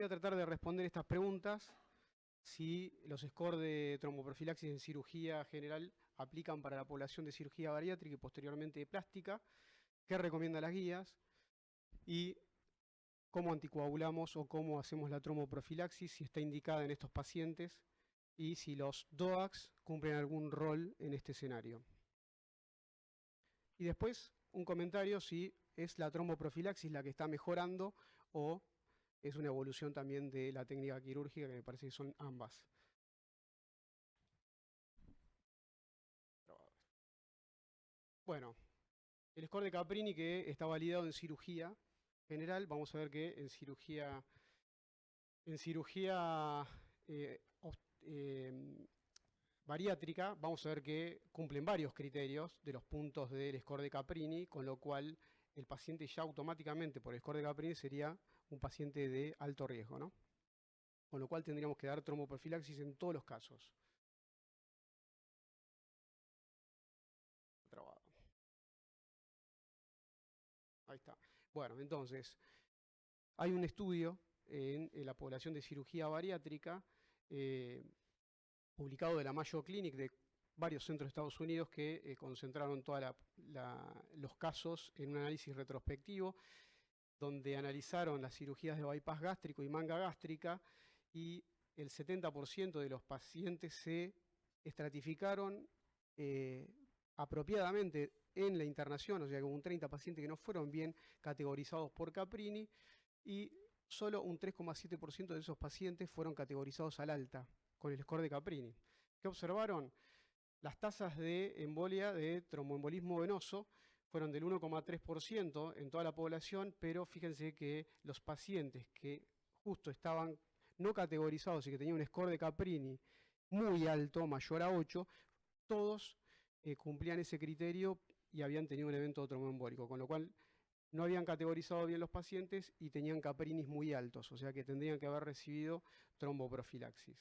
Voy a tratar de responder estas preguntas si los scores de tromboprofilaxis en cirugía general aplican para la población de cirugía bariátrica y posteriormente de plástica, qué recomiendan las guías y cómo anticoagulamos o cómo hacemos la tromboprofilaxis, si está indicada en estos pacientes y si los DOACs cumplen algún rol en este escenario. Y después un comentario si es la tromboprofilaxis la que está mejorando o es una evolución también de la técnica quirúrgica, que me parece que son ambas. Bueno, el score de Caprini que está validado en cirugía general, vamos a ver que en cirugía bariátrica, vamos a ver que cumplen varios criterios de los puntos del score de Caprini, con lo cual el paciente ya automáticamente por el score de Caprini sería un paciente de alto riesgo, ¿no? Con lo cual tendríamos que dar tromboprofilaxis en todos los casos. Ahí está. Bueno, entonces, hay un estudio en la población de cirugía bariátrica, publicado de la Mayo Clinic, de varios centros de Estados Unidos, que concentraron todos los casos en un análisis retrospectivo, donde analizaron las cirugías de bypass gástrico y manga gástrica, y el 70% de los pacientes se estratificaron apropiadamente en la internación, o sea, como un 30 pacientes que no fueron bien categorizados por Caprini, y solo un 3,7% de esos pacientes fueron categorizados al alta, con el score de Caprini. ¿Qué observaron? Las tasas de embolia, de tromboembolismo venoso, fueron del 1,3% en toda la población, pero fíjense que los pacientes que justo estaban no categorizados y que tenían un score de Caprini muy alto, mayor a 8, todos cumplían ese criterio y habían tenido un evento tromboembólico, con lo cual no habían categorizado bien los pacientes y tenían Caprinis muy altos, o sea que tendrían que haber recibido tromboprofilaxis.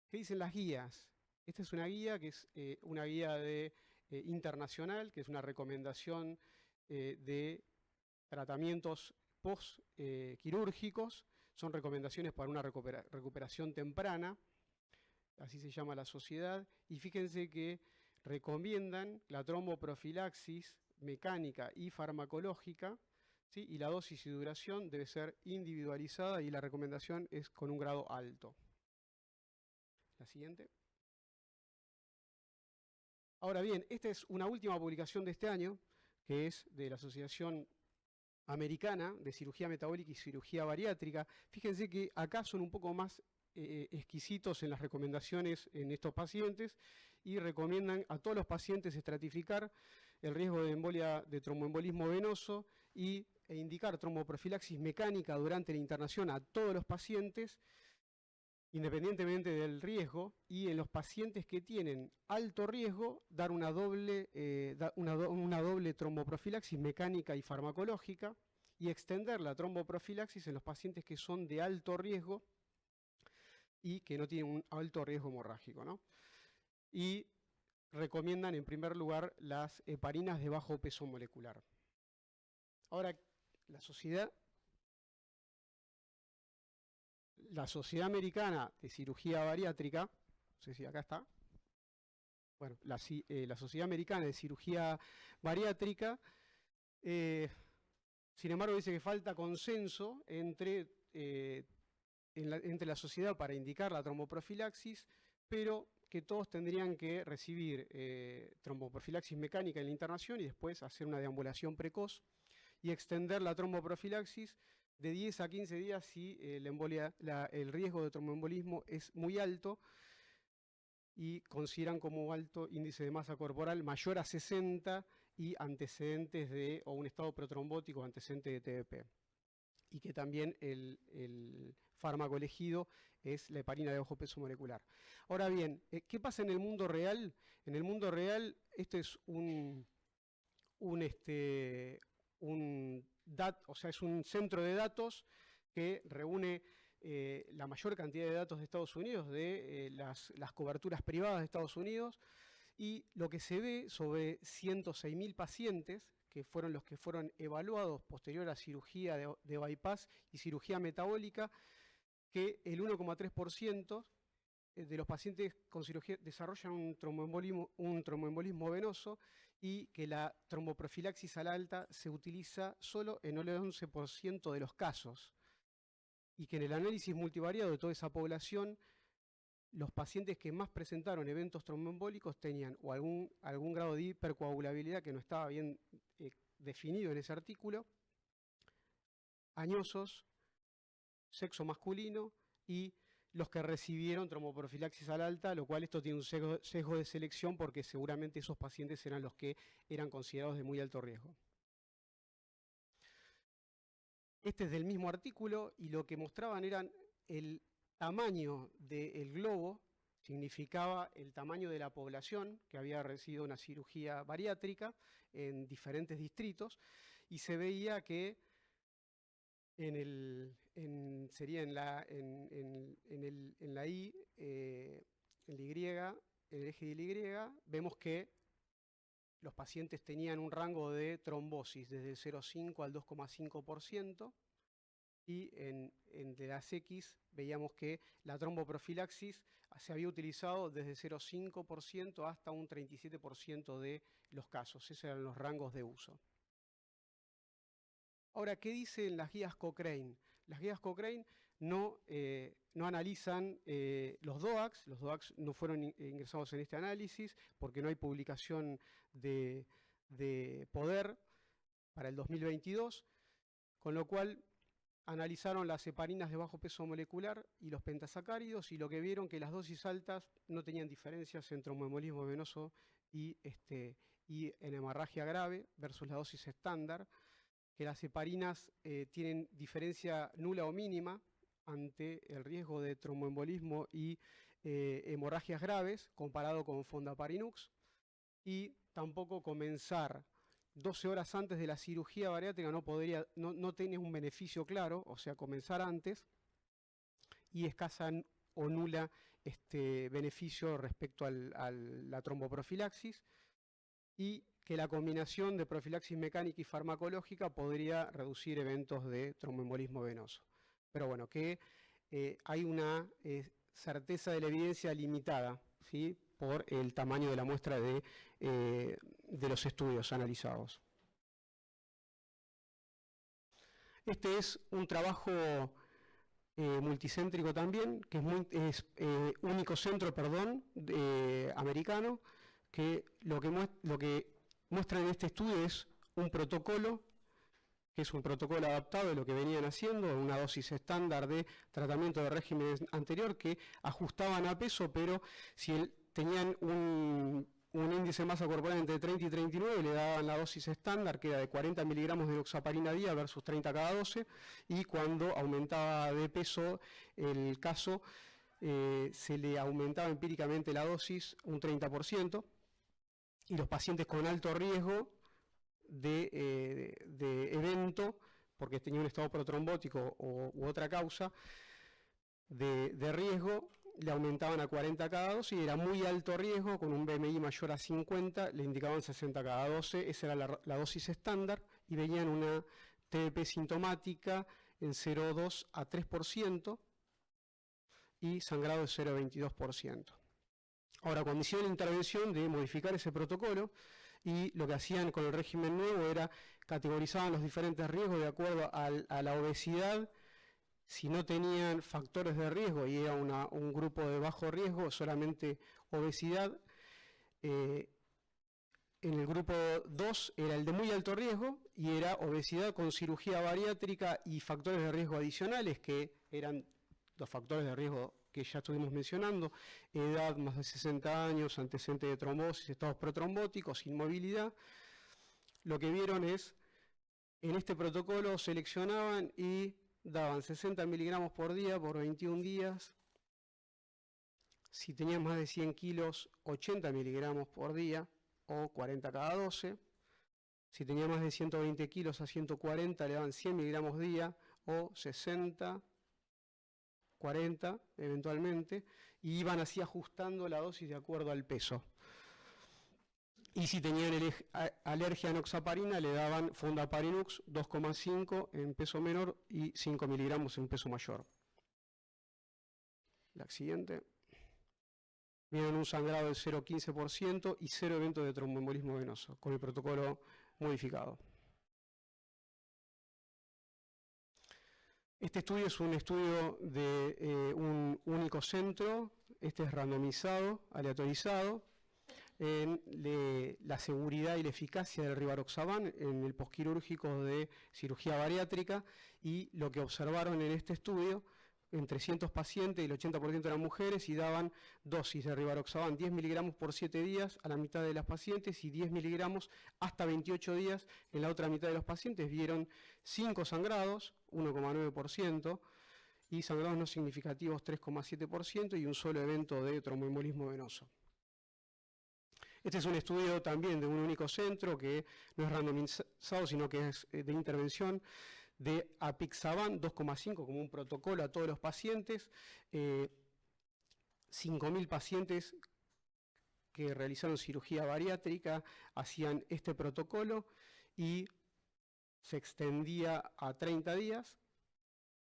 ¿Qué dicen las guías? Esta es una guía que es una guía internacional, que es una recomendación de tratamientos post-quirúrgicos. Son recomendaciones para una recuperación temprana, así se llama la sociedad, y fíjense que recomiendan la tromboprofilaxis mecánica y farmacológica, ¿sí? Y la dosis y duración debe ser individualizada y la recomendación es con un grado alto. La siguiente. Ahora bien, esta es una última publicación de este año, que es de la Asociación Americana de Cirugía Metabólica y Cirugía Bariátrica. Fíjense que acá son un poco más exquisitos en las recomendaciones en estos pacientes y recomiendan a todos los pacientes estratificar el riesgo de embolia, de tromboembolismo venoso e indicar tromboprofilaxis mecánica durante la internación a todos los pacientes, independientemente del riesgo, y en los pacientes que tienen alto riesgo, dar una doble tromboprofilaxis mecánica y farmacológica, y extender la tromboprofilaxis en los pacientes que son de alto riesgo y que no tienen un alto riesgo hemorrágico, ¿no? Y recomiendan en primer lugar las heparinas de bajo peso molecular. Ahora, la Sociedad Americana de Cirugía Bariátrica, no sé si acá está, bueno, la Sociedad Americana de Cirugía Bariátrica, sin embargo, dice que falta consenso entre la sociedad para indicar la tromboprofilaxis, pero que todos tendrían que recibir tromboprofilaxis mecánica en la internación y después hacer una deambulación precoz y extender la tromboprofilaxis de 10 a 15 días si el riesgo de tromboembolismo es muy alto y consideran como alto índice de masa corporal mayor a 60 y antecedentes o un estado protrombótico o antecedente de TBP. Y que también el fármaco elegido es la heparina de bajo peso molecular. Ahora bien, ¿qué pasa en el mundo real? En el mundo real, este es es un centro de datos que reúne la mayor cantidad de datos de Estados Unidos, de las coberturas privadas de Estados Unidos, y lo que se ve sobre 106.000 pacientes que fueron los que fueron evaluados posterior a cirugía de bypass y cirugía metabólica, que el 1,3% de los pacientes con cirugía desarrollan un tromboembolismo venoso y que la tromboprofilaxis a la alta se utiliza solo en el 11% de los casos. Y que en el análisis multivariado de toda esa población, los pacientes que más presentaron eventos tromboembólicos tenían o algún grado de hipercoagulabilidad que no estaba bien definido en ese artículo, añosos, sexo masculino y los que recibieron tromboprofilaxis a la alta, lo cual esto tiene un sesgo de selección porque seguramente esos pacientes eran los que eran considerados de muy alto riesgo. Este es del mismo artículo y lo que mostraban eran el tamaño del globo, significaba el tamaño de la población que había recibido una cirugía bariátrica en diferentes distritos, y se veía que en el eje de Y, vemos que los pacientes tenían un rango de trombosis desde el 0,5 al 2,5%, y de las X veíamos que la tromboprofilaxis se había utilizado desde 0,5% hasta un 37% de los casos. Esos eran los rangos de uso. Ahora, ¿qué dicen las guías Cochrane? Las guías Cochrane no analizan los DOACs. Los DOACs no fueron ingresados en este análisis porque no hay publicación de poder para el 2022, con lo cual analizaron las heparinas de bajo peso molecular y los pentasacáridos, y lo que vieron que las dosis altas no tenían diferencias en tromboembolismo venoso y en hemorragia grave versus la dosis estándar, que las heparinas tienen diferencia nula o mínima ante el riesgo de tromboembolismo y hemorragias graves comparado con Fondaparinux, y tampoco comenzar 12 horas antes de la cirugía bariátrica no tiene un beneficio claro, o sea, comenzar antes, y escasa o nula beneficio respecto a la tromboprofilaxis, y que la combinación de profilaxis mecánica y farmacológica podría reducir eventos de tromboembolismo venoso. Pero bueno, que hay una certeza de la evidencia limitada, ¿sí?, por el tamaño de la muestra de los estudios analizados. Este es un trabajo multicéntrico también, que es único centro, americano, que lo que muestra en este estudio es un protocolo, que es un protocolo adaptado de lo que venían haciendo, una dosis estándar de tratamiento de régimen anterior que ajustaban a peso, pero si tenían un índice de masa corporal entre 30 y 39, le daban la dosis estándar, que era de 40 miligramos de enoxaparina día versus 30 cada 12, y cuando aumentaba de peso el caso, se le aumentaba empíricamente la dosis un 30%, y los pacientes con alto riesgo de evento, porque tenía un estado protrombótico u otra causa de riesgo, le aumentaban a 40 cada 12, y era muy alto riesgo, con un BMI mayor a 50, le indicaban 60 cada 12, esa era la dosis estándar, y veían una TDP sintomática en 0,2 a 3% y sangrado de 0,22%. Ahora, cuando hicieron la intervención de modificar ese protocolo, y lo que hacían con el régimen nuevo era categorizaban los diferentes riesgos de acuerdo a la obesidad. Si no tenían factores de riesgo y era un grupo de bajo riesgo, solamente obesidad, en el grupo 2 era el de muy alto riesgo y era obesidad con cirugía bariátrica y factores de riesgo adicionales, que eran los factores de riesgo que ya estuvimos mencionando: edad, más de 60 años, antecedentes de trombosis, estados protrombóticos, inmovilidad. Lo que vieron es, en este protocolo seleccionaban y daban 60 miligramos por día por 21 días. Si tenían más de 100 kilos, 80 miligramos por día o 40 cada 12. Si tenía más de 120 kilos a 140, le daban 100 miligramos día o 60, 40 eventualmente, y iban así ajustando la dosis de acuerdo al peso. Y si tenían alergia a enoxaparina, le daban Fondaparinux 2,5 en peso menor y 5 miligramos en peso mayor. La siguiente. Vieron un sangrado del 0,15% y 0 eventos de tromboembolismo venoso, con el protocolo modificado. Este estudio es un estudio de un único centro, este es randomizado, aleatorizado, en la seguridad y la eficacia del rivaroxaban en el posquirúrgico de cirugía bariátrica, y lo que observaron en este estudio, en 300 pacientes, el 80% eran mujeres, y daban dosis de rivaroxaban 10 miligramos por 7 días a la mitad de las pacientes y 10 miligramos hasta 28 días en la otra mitad de los pacientes. Vieron 5 sangrados, 1,9%, y sangrados no significativos 3,7% y un solo evento de tromboembolismo venoso. Este es un estudio también de un único centro que no es randomizado, sino que es de intervención de apixaban 2,5 como un protocolo a todos los pacientes. 5.000 pacientes que realizaron cirugía bariátrica hacían este protocolo y se extendía a 30 días.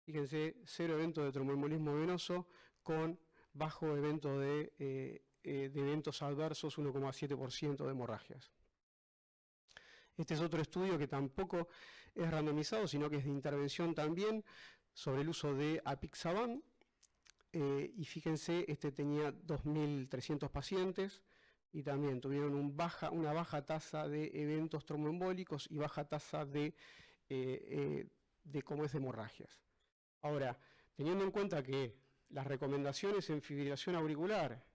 Fíjense, 0 eventos de tromboembolismo venoso con bajo evento de eventos adversos, 1,7% de hemorragias. Este es otro estudio que tampoco es randomizado, sino que es de intervención también, sobre el uso de apixaban. Y fíjense, este tenía 2.300 pacientes y también tuvieron una baja tasa de eventos tromboembólicos y baja tasa de hemorragias. Ahora, teniendo en cuenta que las recomendaciones en fibrilación auricular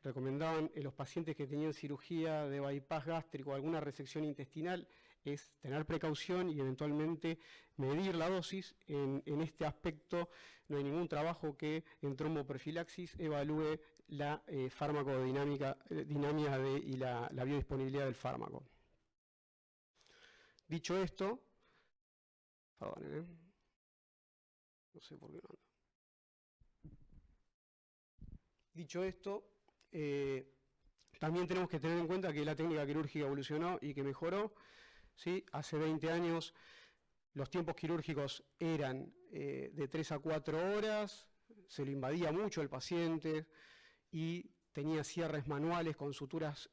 recomendaban en los pacientes que tenían cirugía de bypass gástrico o alguna resección intestinal es tener precaución y eventualmente medir la dosis. En este aspecto no hay ningún trabajo que en tromboprofilaxis evalúe la farmacodinámica y la biodisponibilidad del fármaco. Dicho esto, perdón, no sé por qué no. Dicho esto, también tenemos que tener en cuenta que la técnica quirúrgica evolucionó y que mejoró, ¿sí? Hace 20 años los tiempos quirúrgicos eran de 3 a 4 horas, se lo invadía mucho el paciente y tenía cierres manuales con suturas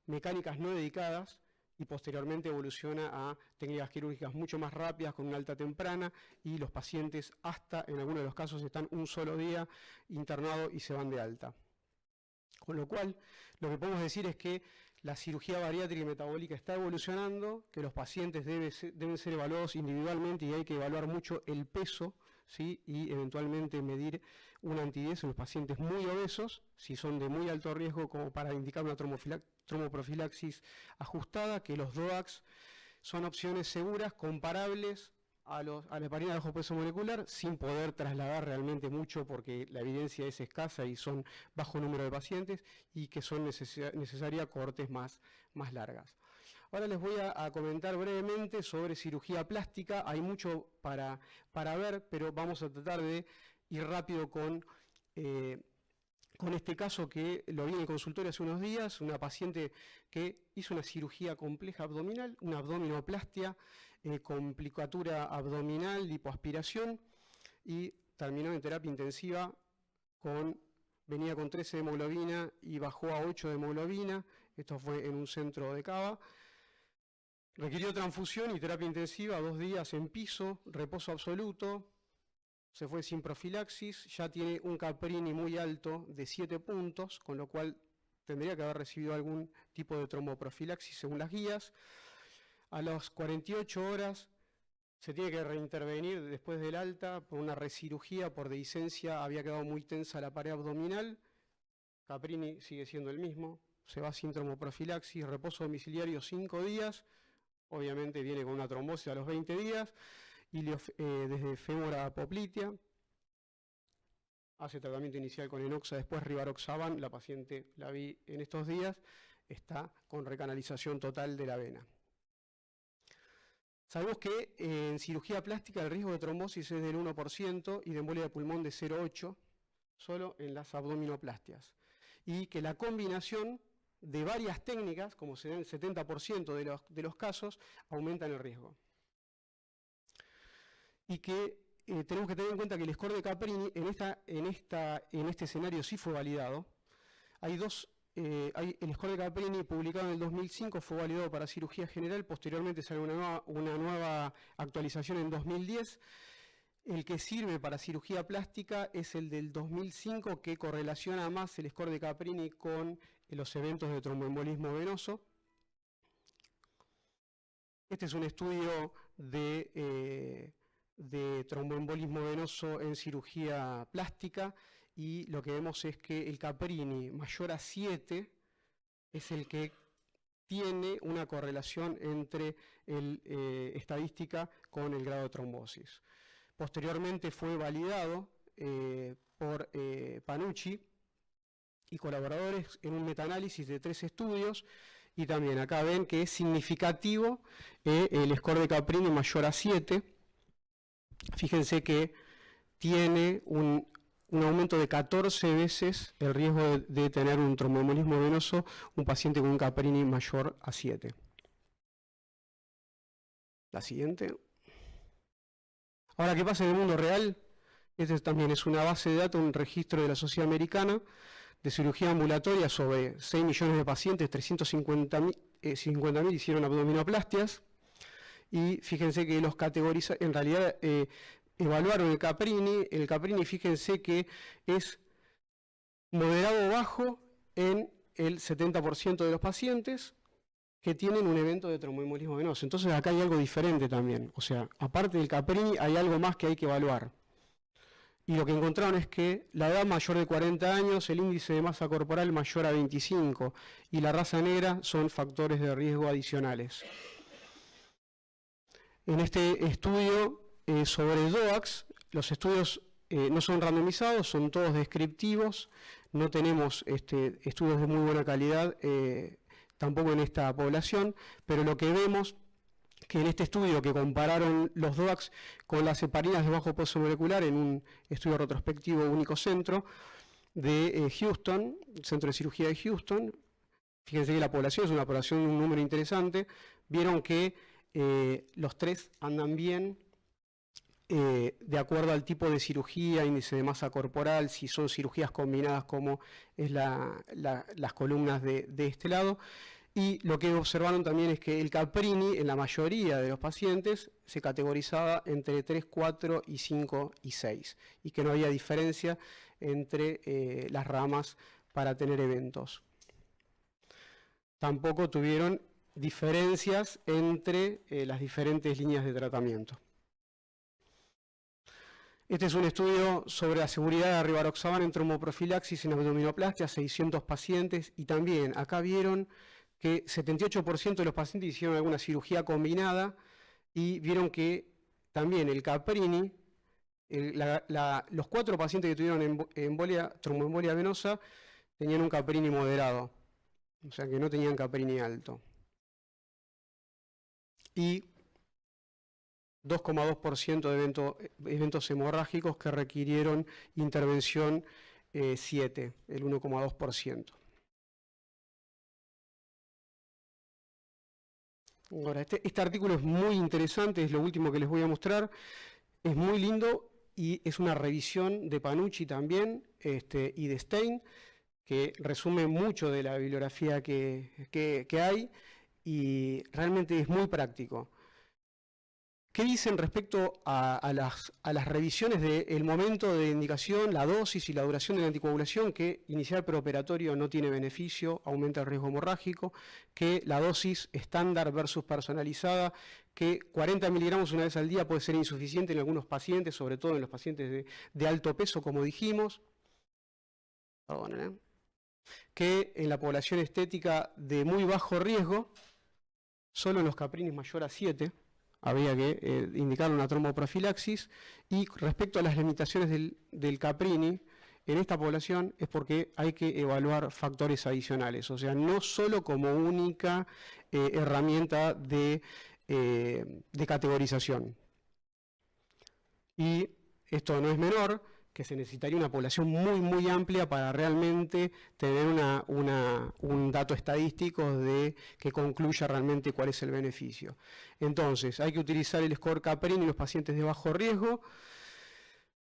mecánicas no dedicadas, y posteriormente evoluciona a técnicas quirúrgicas mucho más rápidas con una alta temprana, y los pacientes hasta en algunos de los casos están un solo día internados y se van de alta. Con lo cual, lo que podemos decir es que la cirugía bariátrica y metabólica está evolucionando, que los pacientes deben ser evaluados individualmente y hay que evaluar mucho el peso, ¿sí? Y eventualmente medir una antidies en los pacientes muy obesos, si son de muy alto riesgo, como para indicar una tromboprofilaxis ajustada, que los DOACs son opciones seguras, comparables a la heparina de bajo peso molecular, sin poder trasladar realmente mucho porque la evidencia es escasa y son bajo número de pacientes, y que son necesarias cohortes más largas. Ahora les voy a comentar brevemente sobre cirugía plástica. Hay mucho para ver, pero vamos a tratar de ir rápido con este caso que lo vi en el consultorio hace unos días, una paciente que hizo una cirugía compleja abdominal, una abdominoplastia, complicatura abdominal, lipoaspiración, y terminó en terapia intensiva venía con 13 de hemoglobina y bajó a 8 de hemoglobina. Esto fue en un centro de Cava. Requirió transfusión y terapia intensiva, 2 días en piso, reposo absoluto. Se fue sin profilaxis, ya tiene un Caprini muy alto de 7 puntos, con lo cual tendría que haber recibido algún tipo de tromboprofilaxis según las guías. A las 48 horas se tiene que reintervenir después del alta por una recirugía por dehiscencia, había quedado muy tensa la pared abdominal. Caprini sigue siendo el mismo, se va sin tromboprofilaxis, reposo domiciliario 5 días, obviamente viene con una trombosis a los 20 días, y desde fémur a poplitea, hace tratamiento inicial con enoxa, después rivaroxaban, la paciente la vi en estos días, está con recanalización total de la vena. Sabemos que en cirugía plástica el riesgo de trombosis es del 1% y de embolia de pulmón de 0,8%, solo en las abdominoplastias. Y que la combinación de varias técnicas, como se da en el 70% de los casos, aumentan el riesgo. Y que tenemos que tener en cuenta que el score de Caprini en este escenario sí fue validado. Hay el score de Caprini publicado en el 2005 fue validado para cirugía general, posteriormente sale una nueva actualización en 2010. El que sirve para cirugía plástica es el del 2005, que correlaciona más el score de Caprini con los eventos de tromboembolismo venoso. Este es un estudio de tromboembolismo venoso en cirugía plástica, y lo que vemos es que el Caprini mayor a 7 es el que tiene una correlación entre estadística con el grado de trombosis. Posteriormente fue validado por Panucci y colaboradores en un metaanálisis de 3 estudios, y también acá ven que es significativo el score de Caprini mayor a 7. Fíjense que tiene un aumento de 14 veces el riesgo de tener un tromboembolismo venoso un paciente con un Caprini mayor a 7. La siguiente. Ahora, ¿qué pasa en el mundo real? Este también es una base de datos, un registro de la Sociedad Americana de Cirugía Ambulatoria sobre 6 millones de pacientes, 350.000 hicieron abdominoplastias, y fíjense que los categoriza, en realidad evaluaron el Caprini, fíjense que es moderado o bajo en el 70% de los pacientes que tienen un evento de tromboembolismo venoso. Entonces acá hay algo diferente también, o sea, aparte del Caprini hay algo más que hay que evaluar. Y lo que encontraron es que la edad mayor de 40 años, el índice de masa corporal mayor a 25 y la raza negra son factores de riesgo adicionales. En este estudio sobre DOACs, los estudios no son randomizados, son todos descriptivos, no tenemos estudios de muy buena calidad tampoco en esta población, pero lo que vemos que en este estudio que compararon los DOACs con las heparinas de bajo peso molecular en un estudio retrospectivo único centro de Houston, el Centro de Cirugía de Houston, fíjense que la población es una población de un número interesante, vieron que los 3 andan bien de acuerdo al tipo de cirugía, índice de masa corporal, si son cirugías combinadas como es las columnas de este lado. Y lo que observaron también es que el Caprini en la mayoría de los pacientes se categorizaba entre 3, 4 y 5 y 6 y que no había diferencia entre las ramas para tener eventos. Tampoco tuvieron diferencias entre las diferentes líneas de tratamiento. Este es un estudio sobre la seguridad de rivaroxaban en tromboprofilaxis en abdominoplastia, 600 pacientes, y también acá vieron que 78% de los pacientes hicieron alguna cirugía combinada, y vieron que también el Caprini, los 4 pacientes que tuvieron tromboembolia venosa tenían un Caprini moderado, o sea que no tenían Caprini alto. Y 2,2% de eventos hemorrágicos que requirieron intervención 7, el 1,2%. Ahora, este artículo es muy interesante, es lo último que les voy a mostrar, es muy lindo y es una revisión de Panucci también y de Stein, que resume mucho de la bibliografía que hay y realmente es muy práctico. ¿Qué dicen respecto a las revisiones del momento de indicación, la dosis y la duración de la anticoagulación? Que iniciar preoperatorio no tiene beneficio, aumenta el riesgo hemorrágico, que la dosis estándar versus personalizada, que 40 miligramos una vez al día puede ser insuficiente en algunos pacientes, sobre todo en los pacientes de alto peso, como dijimos. Perdonen, que en la población estética de muy bajo riesgo, solo en los Caprinis mayor a 7, había que indicar una tromboprofilaxis, y respecto a las limitaciones del Caprini, en esta población es porque hay que evaluar factores adicionales, o sea, no solo como única herramienta de categorización. Y esto no es menor, que se necesitaría una población muy, muy amplia para realmente tener un dato estadístico que concluya realmente cuál es el beneficio. Entonces, hay que utilizar el score Caprini en los pacientes de bajo riesgo,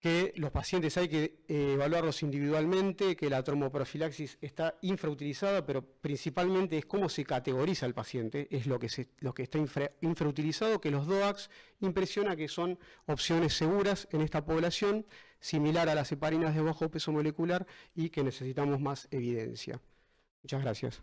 que los pacientes hay que evaluarlos individualmente, que la tromboprofilaxis está infrautilizada, pero principalmente es cómo se categoriza el paciente, es lo que está infrautilizado, que los DOACs impresiona que son opciones seguras en esta población, similar a las heparinas de bajo peso molecular y que necesitamos más evidencia. Muchas gracias.